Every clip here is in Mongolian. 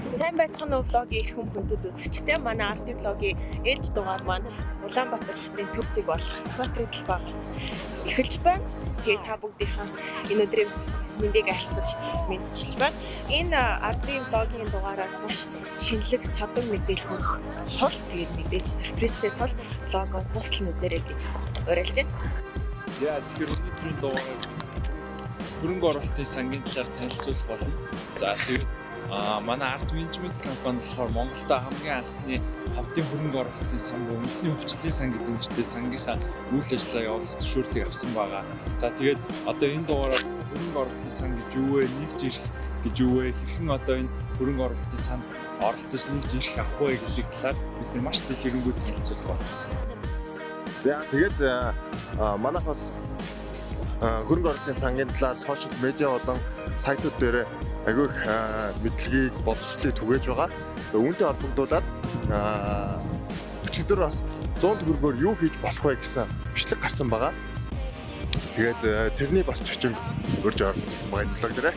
Сайн байцгаана уу влогийн их хүндэт үзэгчтэй. Манай ардын влогийн ээлж дугаар маань Улаанбаатар хотын төв зэг болох Спатридл багаас эхэлж байна. Тэгээ та бүгдийнхээ энэ өдрийн мэндийг айлтгаж мэдчилж байна. Энэ ардын влогийн дугаараар маш шинэлэг садан мэдээлэл хүргэх тул тэгээд мэдээж сюрпризтэй тул влогоо дуустал үзээрэй гэж уриалж байна. Яа, тэгэхээр өнөөдрийн дугаараар хөрөнгө оруулалтын сангийн талаар танилцуулах болно. За тэгээд манай арт менежмент компани болохоор Монголда хамгийн анхны хамтын хөрөнгө оруулалтын сан буюу үндэсний хөгжлийн сан гэдэг нэртэй сангийнхаа үйл ажиллагаа явуулах зөвшөөрлийг авсан байгаа. За тэгээд одоо энэ дугаараар хөрөнгө оруулалтын сан гэж юу вэ? Нэгж ирэх гэж юу вэ? Хэрхэн одоо энэ хөрөнгө оруулалтын санд оролцож нэгж ирэх авах вэ гэдэг талаар бид маш дэлгэрэнгүй танилцуулах болно. За тэгээд манайх бас хөрөнгө оруулалтын сангийн талаар сошиал медиа болон сайтууд дээр агай их мэдлэгийг боловсролыг түгээж байгаа. За үүнтэй холбогдуулаад өчигдөр бас 100 төгрөгөөр юу хийж болох вэ гэсэн бичлэг гарсан байгаа. Тэгээд тэрний бас чичиг өрж оролцсон байгаа энэ блог дээр.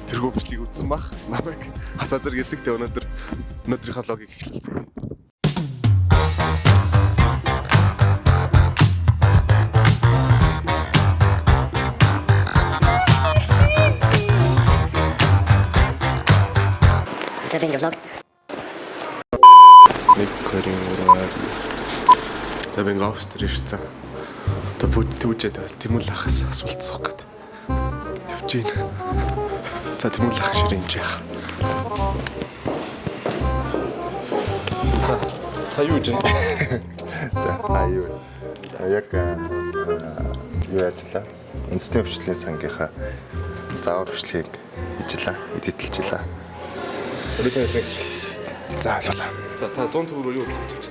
Тэрхүү бичлэгийг үзсэн бах. Намайг Хасаазар гэдэг. Тэ өнөөдрийнхөө влогийг эхлүүлсэн. Vlog. Нэг көрийн өрөөр. За би ингээ офс дээр ирсэн. Одоо бүтүүжээд байл Тэмүл ахаас асуулт суух гээд. Явж гин. За Тэмүл ах ширэнж яах. За та юу гэж байна? За аюу. Яг юу ажиллаа? Үндэсний хөгжлийн сангийнхаа заавар хөгжлийг хийжлээ, эдэлжилээ. За ойлголаа. За та 100 төгрөгөөр юу хэлж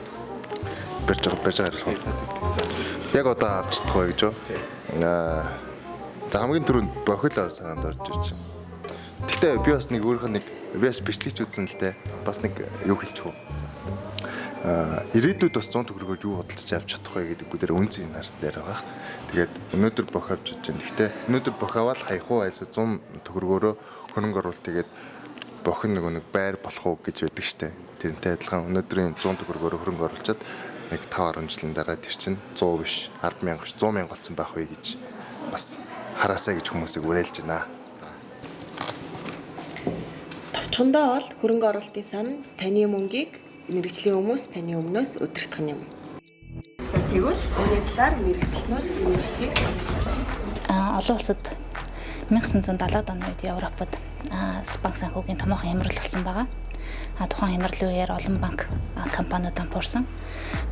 Барьж байгаа? байгаа арилгах. Яг одоо авч чадах вэ гэж юу? За хамгийн түрүүнд бохилоор санаанд орж ирж байна. Гэхдээ би бас нэг өөрийнх нь нэг вэс бичлэгч үзсэн л дээ. Бас нэг юу хэлчих үү? Ирээдүйд бас 100 төгрөгөөр юу худалдаж авч чадах вэ гэдэг бүгдээр үнцийн нарс дээр байгаа. Тэгээд өнөөдөр бох авч чадж байна. Гэхдээ өнөөдөр бох аваад хаях уу айсаа 100 төгрөгөөрөө хөрөнгө оруулалт тэгээд бохин нэг байр болох уу гэж байдаг штэ. Тэрнтэй адилхан өнөөдрийн 100 төгрөгөөр хөрөнгө оруулчаад нэг 5-10 жилийн дараа тэр чинь 100 биш 10,000 биш 100,000 болсон байх вэ гэж бас хараасаа гэж хүмүүсийг уриалж байна. Товчхондоо бол хөрөнгө оруулалтын сан таны мөнгийг мэрэгжлийн хүмүүс таны өмнөөс өдөртөх юм. За тэгвэл үүний талаар мэрэгчлэнүүд мэрэгчлэгийг сонсцгоо. Олон улсад 1970-аад оны үед Европод банк санхүүгийн томоохон хямрал болсон байгаа. Тухайн хямралын үеэр олон банк компаниуд ампуурсан.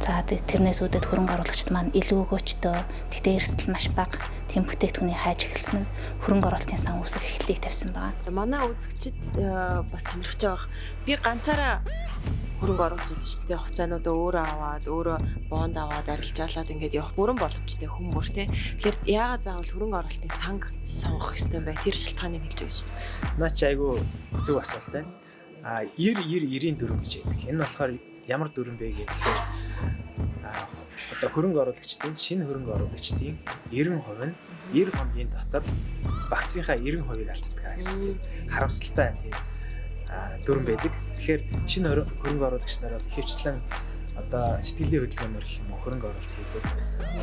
За тэрнээс үүдээд хөрөнгө оруулагчид маань илүү өгөөчтэй, тэгтээ эрсдэл маш бага тийм бүтээгдэхүүний хайж эхэлсэн нь хөрөнгө оруулалтын сан үүсэх эхлэлийг тавьсан байгаа. Манай үзэгчид бас сонирхож байгаа. Би ганцаараа хөрөнгө оруулж байна шүү дээ. Хувьцаануудаа өөрөө аваад, өөрөө бонд аваад арилжаалаад ингээд явах бүрэн боломжтой хүмүүр те. Тэгэхээр яагаад заавал хөрөнгө оруулалтын санг сонгох ёстой юм бэ? Тэр шалтгааныг хэлж өгөөч. Наа чи айгу зөв асуулт байна. 90 дүрм гэж яддаг. Энэ болохоор ямар дүрм бэ гэхээр одоо хөрөнгө оруулагчдын шинэ хөрөнгө оруулагчдын 90% нь 90 хоногийн дотор багцынхаа 90%-ийг алддаг гэсэн тийм харамсалтай тийм дүрм байдаг. Тэгэхээр шинэ хөрөнгө оруулагч нар бол ихэвчлэн одоо сэтгэлийн хөдөлгөөнөөр гэх юм уу хөрөнгө оруулалт хийдэг.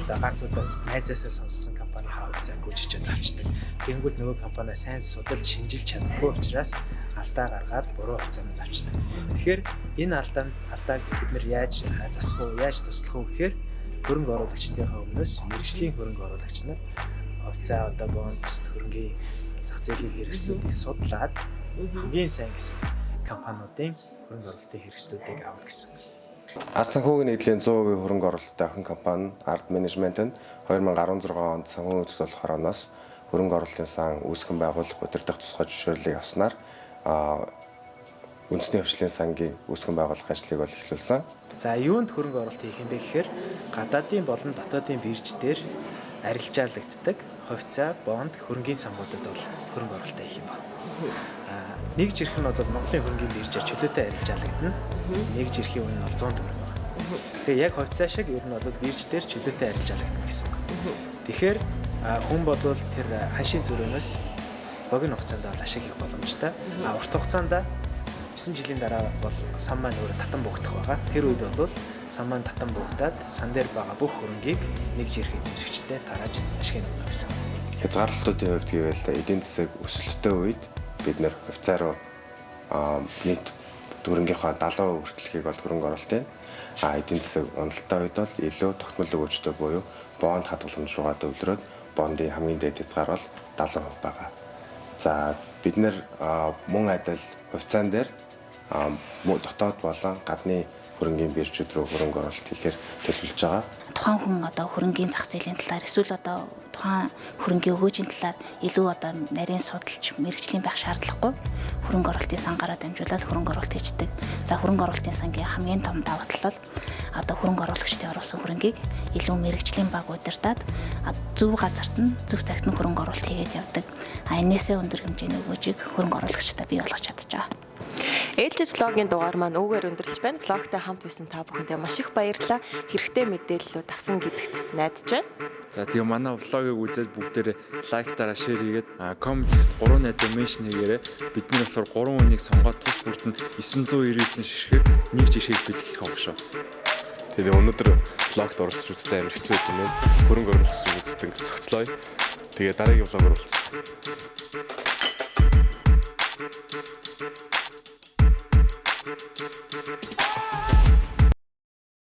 Одоо ганц удаа найзаасаа сонссон компанийнхаа хувьцааг гүйчиж авчдаг. Тэнгүүд нөгөө компани сайн судалж шинжилж чаддгүй учраас алдаа гаргаад буруу хувьцаанууд авчдаг. Тэгэхээр энэ алдааг бид нэр яаж засах уу, яаж туслах уу гэхээр хөрөнгө оруулагчдын өмнөөс мэргэжлийн хөрөнгө оруулагч нар хувьцаа одоо бонд бусад хөрөнгийн зах зээлийн хэрэгслүүдийг судлаад хамгийн сайн гэсэн компаниудын хөрөнгө оруулалтын хэрэгслүүдийг авах гэсэн. Ард санхүүгийн нийтлийн 100% хөрөнгө оруулалттай охин компани Арт менежмент нь 2016 онд санхүүгийн төсөл хорооноос хөрөнгө оруулалтын сан үүсгэн байгуулах удирдах тусгай зөвшөөрлийг авснаар үндэсний хөгжлийн сангийн үүсгэн байгуулах ажлыг бол эхлүүлсэн. За юунд хөрөнгө оруулалт хийх юм бэ гэхээр гадаадын болон дотоодын бирж дээр арилжаалагддаг хувьцаа, бонд, хөрөнгийн сангуудад бол хөрөнгө оруулалт хийх юм байна. Нэг жирх нь бол Монголын хөрөнгийн биржээр чөлөөтэй арилжаалагдана. Нэг жирхийн үнэ нь бол 100 төгрөг байна. Тэгээ яг хувьцаа шиг ер нь бол бирж дээр чөлөөтэй арилжаалагдана гэсэн үг. Тэгэхээр хүн бодвол тэр ханшийн зөрөөнөөс богино хугацаанд бол ашиг хийх боломжтой. Урт хугацаанд 9 жилийн дараа бол сан маань өөрөө татан буугдах байгаа. Тэр үед бол сан маань татан буугдаад сан дээр байгаа бүх хөрөнгийг нэг жирх эзэмшигчтэй тарааж ашиг өгнө гэсэн. Хязгаарлалтуудын хувьд гэвэл эдийн засаг өсөлттэй үед бид нэр хувьцаа руу нийт хөрөнгийнхөө 70% хүртэлхийг бол хөрөнгө оруулалт юм. Эдийн засаг уналттай үед бол илүү тогтмол өгөөжтэй буюу бонд хадгаламж руугаа төвлөрөөд бондын хамгийн дээд хязгаар бол 70% байгаа. За бид нэр мөн адил хувьцаан дээр дотоод болон гадны хөрөнгийн биржүүд рүү хөрөнгө оруулалт хийхээр төлөвлөж байгаа. Тухайн хүн одоо хөрөнгийн зах зээлийн талаар эсвэл одоо тухайн хөрөнгийн өгөөжийн талаар илүү одоо нарийн судалж мэрэгжлийн байх шаардлагагүй хөрөнгө оруулалтын сангараа дамжуулаад хөрөнгө оруулалт хийдэг. За хөрөнгө оруулалтын сангийн хамгийн том давуу тал бол одоо хөрөнгө оруулагчдын оруулсан хөрөнгийг илүү мэрэгжлийн баг удирдаад зөв газарт нь зөв цагт нь хөрөнгө оруулалт хийгээд явдаг. Энээсээ өндөр хэмжээний өгөөжийг хөрөнгө оруулагчдаа бий болгож чадж байгаа. Ээлжид влогийн дугаар маань үүгээр өндөрлж байна. Влогтой хамт байсан та бүхэндээ маш их баярлалаа. Хэрэгтэй мэдээллүүд авсан гэдэгт найдаж байна. За тэгээ манай влогийг үзээд бүгдээрээ лайктаараа шеэр хийгээд комментт 3 найдаа меншн хийгээрэй. Бидний болохоор 3 хүнийг сонгоод тус бүрт нь 999 ширхэг нэг жирхэг бэлтгэх баг шүү. Тэгээд өнөөдөр влогт оролцож үзлээ амар хэцүү юм байна. Хөрөнгө оруулалт үздэг зохицлоо. Тэгээд дараагийн влогоор уулзъя.